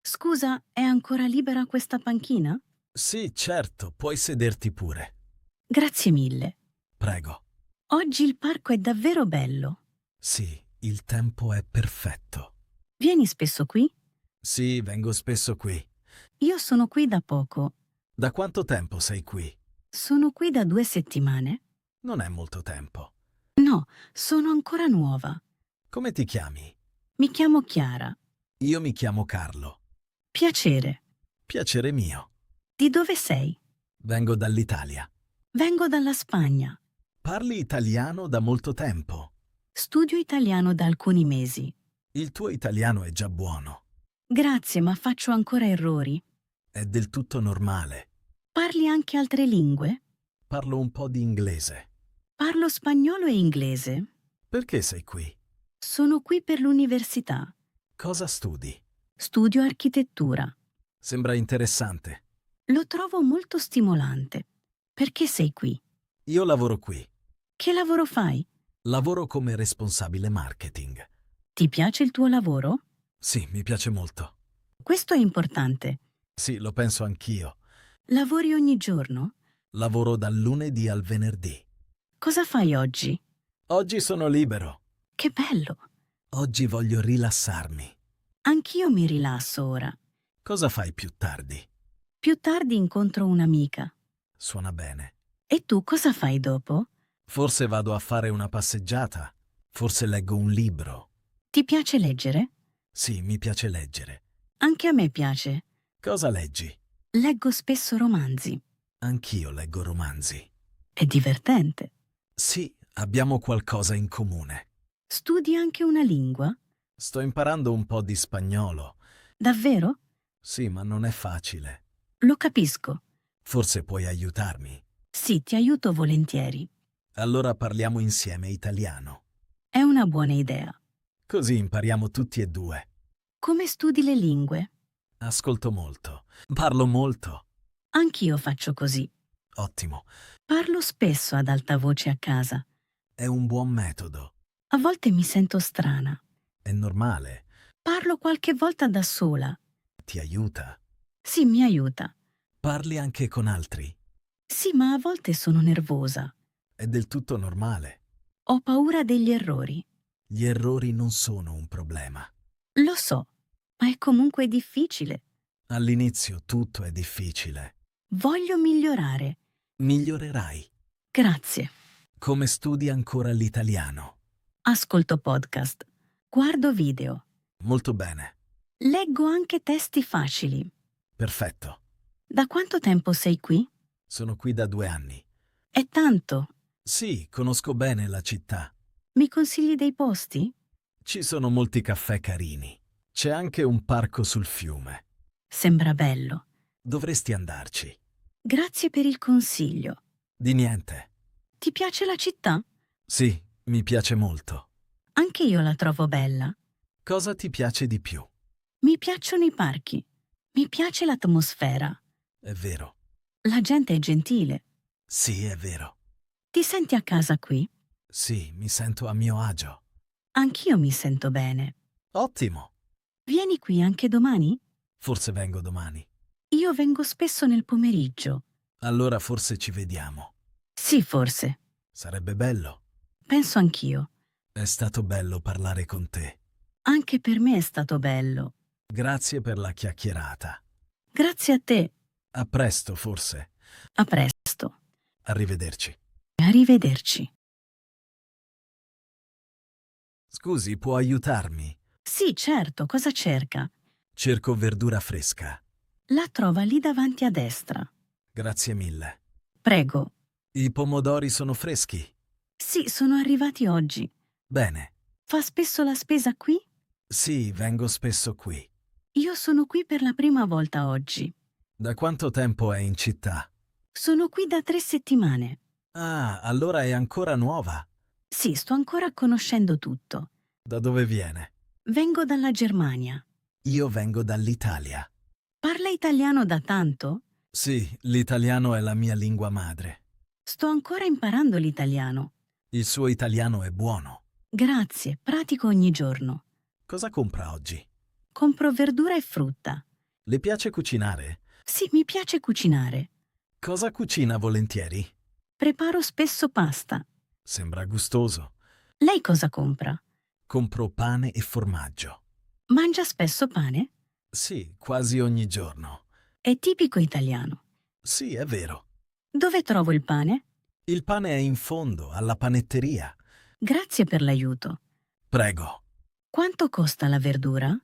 Scusa, è ancora libera questa panchina? Sì, certo, puoi sederti pure. Grazie mille. Prego. Oggi il parco è davvero bello. Sì, il tempo è perfetto. Vieni spesso qui? Sì, vengo spesso qui. Io sono qui da poco. Da quanto tempo sei qui? Sono qui da 2 settimane. Non è molto tempo. No, sono ancora nuova. Come ti chiami? Mi chiamo Chiara. Io mi chiamo Carlo. Piacere. Piacere mio. Di dove sei? Vengo dall'Italia. Vengo dalla Spagna. Parli italiano da molto tempo. Studio italiano da alcuni mesi. Il tuo italiano è già buono. Grazie, ma faccio ancora errori. È del tutto normale. Parli anche altre lingue? Parlo un po' di inglese. Parlo spagnolo e inglese. Perché sei qui? Sono qui per l'università. Cosa studi? Studio architettura. Sembra interessante. Lo trovo molto stimolante. Perché sei qui? Io lavoro qui. Che lavoro fai? Lavoro come responsabile marketing. Ti piace il tuo lavoro? Sì, mi piace molto. Questo è importante. Sì, lo penso anch'io. Lavori ogni giorno? Lavoro dal lunedì al venerdì. Cosa fai oggi? Oggi sono libero. Che bello! Oggi voglio rilassarmi. Anch'io mi rilasso ora. Cosa fai più tardi? Più tardi incontro un'amica. Suona bene. E tu cosa fai dopo? Forse vado a fare una passeggiata. Forse leggo un libro. Ti piace leggere? Sì, mi piace leggere. Anche a me piace. Cosa leggi? Leggo spesso romanzi. Anch'io leggo romanzi. È divertente. Sì, abbiamo qualcosa in comune. Studi anche una lingua? Sto imparando un po' di spagnolo. Davvero? Sì, ma non è facile. Lo capisco. Forse puoi aiutarmi. Sì, ti aiuto volentieri. Allora parliamo insieme italiano. È una buona idea. Così impariamo tutti e due. Come studi le lingue? Ascolto molto. Parlo molto. Anch'io faccio così. Ottimo. Parlo spesso ad alta voce a casa. È un buon metodo. A volte mi sento strana. È normale. Parlo qualche volta da sola. Ti aiuta. Sì, mi aiuta. Parli anche con altri. Sì, ma a volte sono nervosa. È del tutto normale. Ho paura degli errori. Gli errori non sono un problema. Lo so, ma è comunque difficile. All'inizio tutto è difficile. Voglio migliorare. Migliorerai. Grazie. Come studi ancora l'italiano? Ascolto podcast. Guardo video. Molto bene. Leggo anche testi facili. Perfetto. Da quanto tempo sei qui? Sono qui da 2 anni. È tanto. Sì, conosco bene la città. Mi consigli dei posti? Ci sono molti caffè carini. C'è anche un parco sul fiume. Sembra bello. Dovresti andarci. Grazie per il consiglio. Di niente. Ti piace la città? Sì, mi piace molto. Anche io la trovo bella. Cosa ti piace di più? Mi piacciono i parchi. Mi piace l'atmosfera. È vero. La gente è gentile. Sì, è vero. Ti senti a casa qui? Sì, mi sento a mio agio. Anch'io mi sento bene. Ottimo. Vieni qui anche domani? Forse vengo domani. Io vengo spesso nel pomeriggio. Allora forse ci vediamo. Sì, forse. Sarebbe bello. Penso anch'io. È stato bello parlare con te. Anche per me è stato bello. Grazie per la chiacchierata. Grazie a te. A presto, forse. A presto. Arrivederci. Arrivederci. Scusi, può aiutarmi? Sì, certo, cosa cerca? Cerco verdura fresca. La trova lì davanti a destra. Grazie mille. Prego. I pomodori sono freschi? Sì, sono arrivati oggi. Bene. Fa spesso la spesa qui? Sì, vengo spesso qui. Io sono qui per la prima volta oggi. Da quanto tempo è in città? Sono qui da 3 settimane. Ah, allora è ancora nuova. Sì, sto ancora conoscendo tutto. Da dove viene? Vengo dalla Germania. Io vengo dall'Italia. Parla italiano da tanto? Sì, l'italiano è la mia lingua madre. Sto ancora imparando l'italiano. Il suo italiano è buono. Grazie, pratico ogni giorno. Cosa compra oggi? Compro verdura e frutta. Le piace cucinare? Sì, mi piace cucinare. Cosa cucina volentieri? Preparo spesso pasta. Sembra gustoso. Lei cosa compra? Compro pane e formaggio. Mangia spesso pane? Sì, quasi ogni giorno. È tipico italiano. Sì, è vero. Dove trovo il pane? Il pane è in fondo, alla panetteria. Grazie per l'aiuto. Prego. Quanto costa la verdura?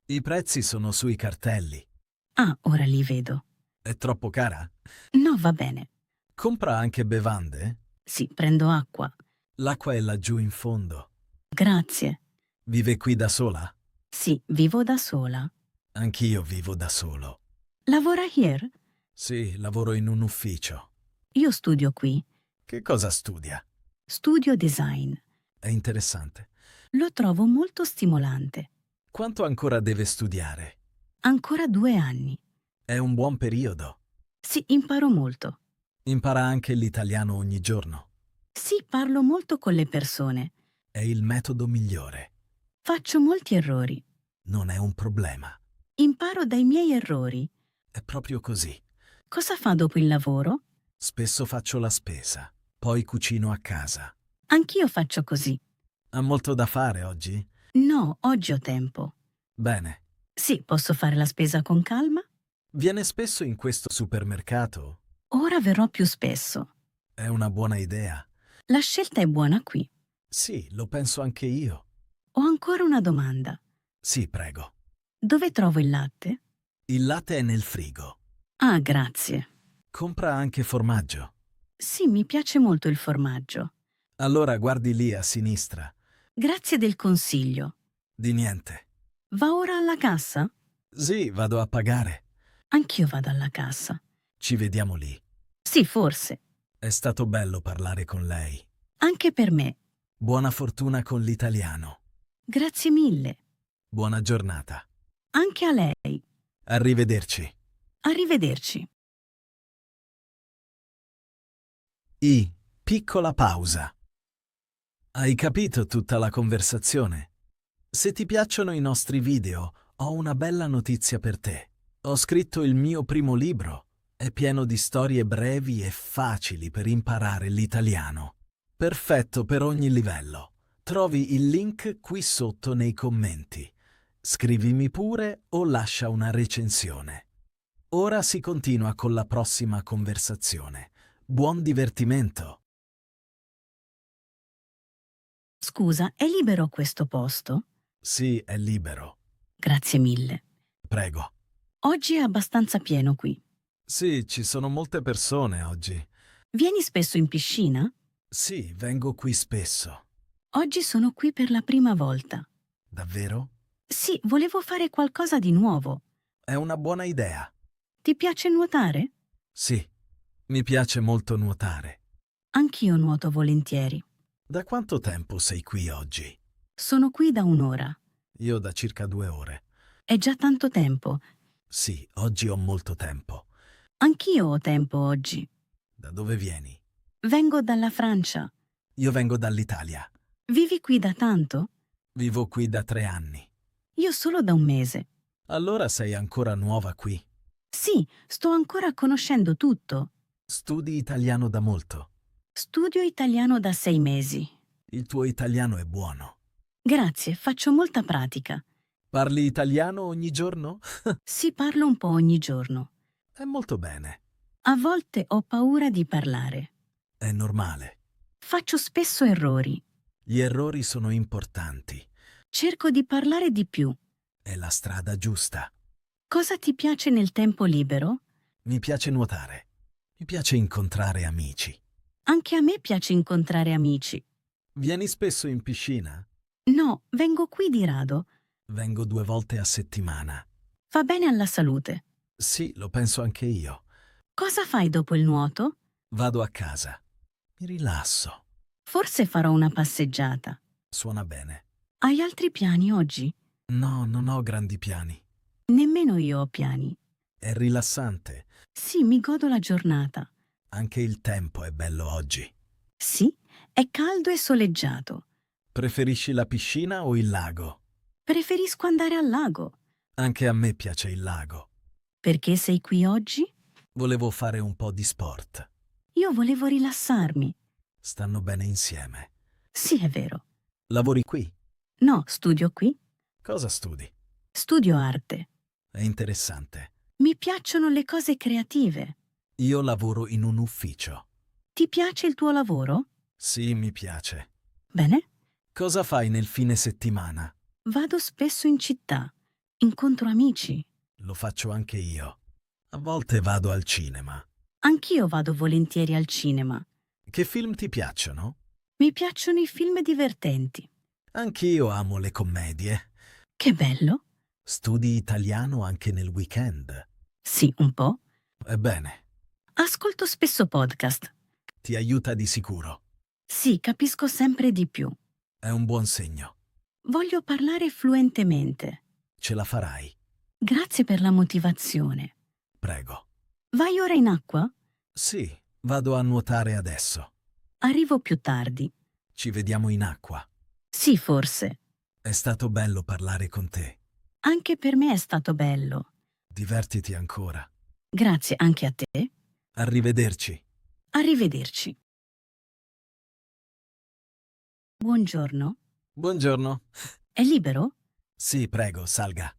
I prezzi sono sui cartelli. Ah, ora li vedo. È troppo cara? No, va bene. Compra anche bevande? Sì, prendo acqua. L'acqua è laggiù in fondo. Grazie. Vive qui da sola? Sì, vivo da sola. Anch'io vivo da solo. Lavora here? Sì, lavoro in un ufficio. Io studio qui. Che cosa studia? Studio design. È interessante. Lo trovo molto stimolante. Quanto ancora deve studiare? Ancora 2 anni. È un buon periodo. Sì, imparo molto. Impara anche l'italiano ogni giorno. Sì, parlo molto con le persone. È il metodo migliore. Faccio molti errori. Non è un problema. Imparo dai miei errori. È proprio così. Cosa fa dopo il lavoro? Spesso faccio la spesa, poi cucino a casa. Anch'io faccio così. Ha molto da fare oggi? No, oggi ho tempo. Bene. Sì, posso fare la spesa con calma? Viene spesso in questo supermercato? Ora verrò più spesso. È una buona idea. La scelta è buona qui. Sì, lo penso anche io. Ho ancora una domanda. Sì, prego. Dove trovo il latte? Il latte è nel frigo. Ah, grazie. Compra anche formaggio. Sì, mi piace molto il formaggio. Allora guardi lì a sinistra. Grazie del consiglio. Di niente. Va ora alla cassa? Sì, vado a pagare. Anch'io vado alla cassa. Ci vediamo lì. Sì, forse. È stato bello parlare con lei. Anche per me. Buona fortuna con l'italiano. Grazie mille. Buona giornata. Anche a lei. Arrivederci. Arrivederci. Piccola pausa. Hai capito tutta la conversazione? Se ti piacciono i nostri video, ho una bella notizia per te. Ho scritto il mio primo libro. È pieno di storie brevi e facili per imparare l'italiano. Perfetto per ogni livello. Trovi il link qui sotto nei commenti. Scrivimi pure o lascia una recensione. Ora si continua con la prossima conversazione. Buon divertimento! Scusa, è libero questo posto? Sì, è libero. Grazie mille. Prego. Oggi è abbastanza pieno qui. Sì, ci sono molte persone oggi. Vieni spesso in piscina? Sì, vengo qui spesso. Oggi sono qui per la prima volta. Davvero? Sì, volevo fare qualcosa di nuovo. È una buona idea. Ti piace nuotare? Sì, mi piace molto nuotare. Anch'io nuoto volentieri. Da quanto tempo sei qui oggi? Sono qui da 1 ora. Io da circa 2 ore. È già tanto tempo. Sì, oggi ho molto tempo. Anch'io ho tempo oggi. Da dove vieni? Vengo dalla Francia. Io vengo dall'Italia. Vivi qui da tanto? Vivo qui da 3 anni. Io solo da un mese. Allora sei ancora nuova qui. Sì, sto ancora conoscendo tutto. Studi italiano da molto. Studio italiano da 6 mesi. Il tuo italiano è buono. Grazie, faccio molta pratica. Parli italiano ogni giorno? Sì, parlo un po' ogni giorno. È molto bene. A volte ho paura di parlare. È normale. Faccio spesso errori. Gli errori sono importanti. Cerco di parlare di più. È la strada giusta. Cosa ti piace nel tempo libero? Mi piace nuotare. Mi piace incontrare amici. Anche a me piace incontrare amici. Vieni spesso in piscina? No, vengo qui di rado. Vengo 2 volte a settimana. Fa bene alla salute. Sì, lo penso anche io. Cosa fai dopo il nuoto? Vado a casa. Mi rilasso. Forse farò una passeggiata. Suona bene. Hai altri piani oggi? No, non ho grandi piani. Nemmeno io ho piani. È rilassante. Sì, mi godo la giornata. Anche il tempo è bello oggi. Sì, è caldo e soleggiato. Preferisci la piscina o il lago? Preferisco andare al lago. Anche a me piace il lago. Perché sei qui oggi? Volevo fare un po' di sport. Io volevo rilassarmi. Stanno bene insieme. Sì, è vero. Lavori qui? No, studio qui. Cosa studi? Studio arte. È interessante. Mi piacciono le cose creative. Io lavoro in un ufficio. Ti piace il tuo lavoro? Sì, mi piace. Bene. Cosa fai nel fine settimana? Vado spesso in città. Incontro amici. Lo faccio anche io. A volte vado al cinema. Anch'io vado volentieri al cinema. Che film ti piacciono? Mi piacciono i film divertenti. Anch'io amo le commedie. Che bello. Studi italiano anche nel weekend. Sì, un po'. Ebbene, Ascolto spesso podcast. ti aiuta di sicuro. Sì, capisco sempre di più. È un buon segno. Voglio parlare fluentemente. Ce la farai. Grazie per la motivazione. Prego. Vai ora in acqua? Sì, vado a nuotare adesso. Arrivo più tardi. Ci vediamo in acqua. Sì, forse. È stato bello parlare con te. Anche per me è stato bello. Divertiti ancora. Grazie anche a te. Arrivederci. Arrivederci. Buongiorno. Buongiorno. È libero? Sì, prego, salga.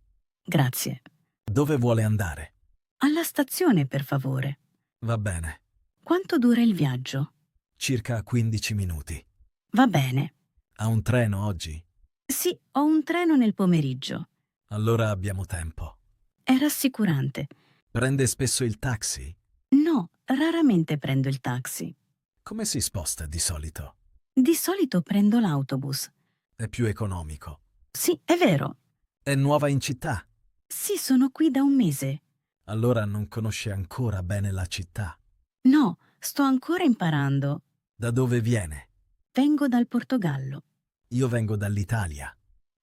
Grazie. Dove vuole andare? Alla stazione, per favore. Va bene. Quanto dura il viaggio? Circa 15 minuti. Va bene. Ha un treno oggi? Sì, ho un treno nel pomeriggio. Allora abbiamo tempo. È rassicurante. Prende spesso il taxi? No, raramente prendo il taxi. Come si sposta di solito? Di solito prendo l'autobus. È più economico. Sì, è vero. È nuova in città? Sì, sono qui da un mese. Allora non conosce ancora bene la città. No, sto ancora imparando. Da dove viene? Vengo dal Portogallo. Io vengo dall'Italia.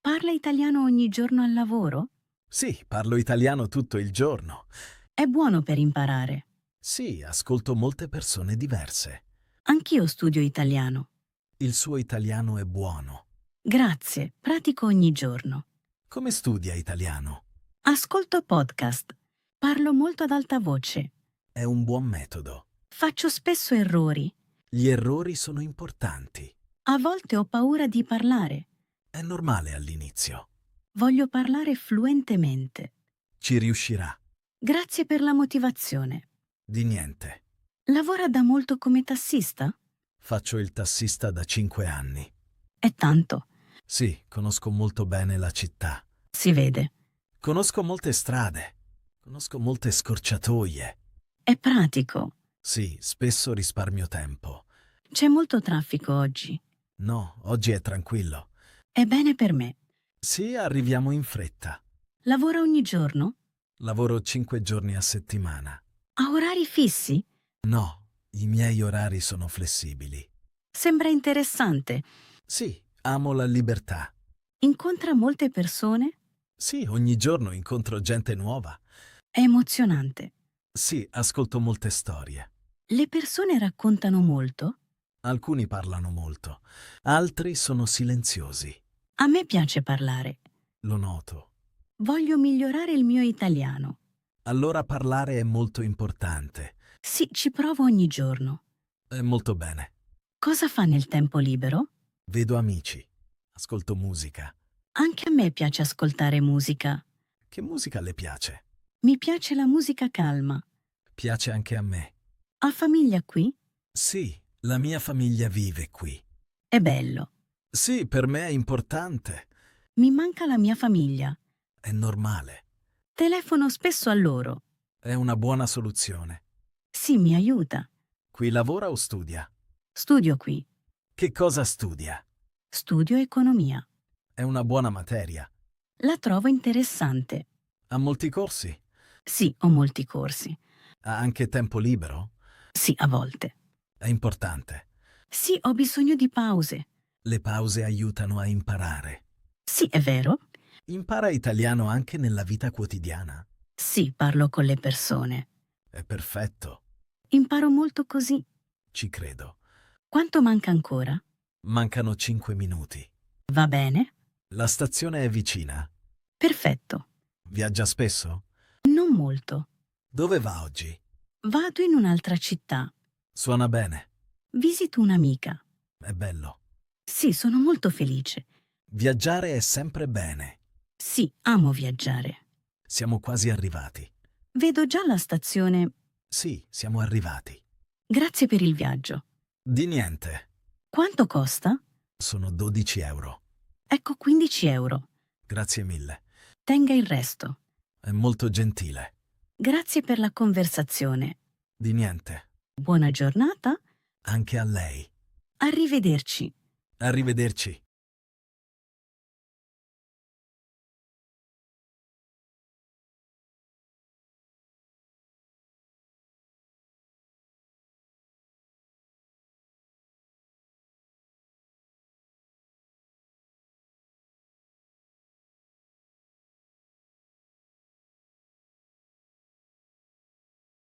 Parla italiano ogni giorno al lavoro? Sì, parlo italiano tutto il giorno. È buono per imparare. Sì, ascolto molte persone diverse. Anch'io studio italiano. Il suo italiano è buono. Grazie, pratico ogni giorno. Come studia italiano? Ascolto podcast. Parlo molto ad alta voce. È un buon metodo. Faccio spesso errori. Gli errori sono importanti. A volte ho paura di parlare. È normale all'inizio. Voglio parlare fluentemente. Ci riuscirà. Grazie per la motivazione. Di niente. Lavora da molto come tassista? Faccio il tassista da 5 anni. È tanto. Sì, conosco molto bene la città. Si vede. Conosco molte strade. Conosco molte scorciatoie. È pratico. Sì, spesso risparmio tempo. C'è molto traffico oggi. No, oggi è tranquillo. È bene per me. Sì, arriviamo in fretta. Lavora ogni giorno? Lavoro 5 giorni a settimana. Ha orari fissi? No, i miei orari sono flessibili. Sembra interessante. Sì, amo la libertà. Incontra molte persone? Sì, ogni giorno incontro gente nuova. È emozionante. Sì, ascolto molte storie. Le persone raccontano molto? Alcuni parlano molto, altri sono silenziosi. A me piace parlare. Lo noto. Voglio migliorare il mio italiano. Allora parlare è molto importante. Sì, ci provo ogni giorno. È molto bene. Cosa fa nel tempo libero? Vedo amici. Ascolto musica. Anche a me piace ascoltare musica. Che musica le piace? Mi piace la musica calma. Piace anche a me. Ha famiglia qui? Sì, la mia famiglia vive qui. È bello. Sì, per me è importante. Mi manca la mia famiglia. È normale. Telefono spesso a loro. È una buona soluzione. Sì, mi aiuta. Qui lavora o studia? Studio qui. Che cosa studia? Studio economia. È una buona materia. La trovo interessante. Ha molti corsi? Sì, ho molti corsi. Ha anche tempo libero? Sì, a volte. È importante. Sì, ho bisogno di pause. Le pause aiutano a imparare. Sì, è vero. Impara italiano anche nella vita quotidiana. Sì, parlo con le persone. È perfetto. Imparo molto così. Ci credo. Quanto manca ancora? Mancano 5 minuti. Va bene? La stazione è vicina. Perfetto. Viaggia spesso? Non Non molto. Dove va oggi? Vado in un'altra città. Suona bene. Visito un'amica. È bello. Sì, sono molto felice. Viaggiare è sempre bene. Sì, amo viaggiare. Siamo quasi arrivati. Vedo già la stazione. Sì, siamo arrivati. Grazie per il viaggio. Di niente. Quanto costa? Sono 12 euro. Ecco 15 euro. Grazie mille. Tenga il resto. È molto gentile. Grazie per la conversazione. Di niente. Buona giornata. Anche a lei. Arrivederci. Arrivederci.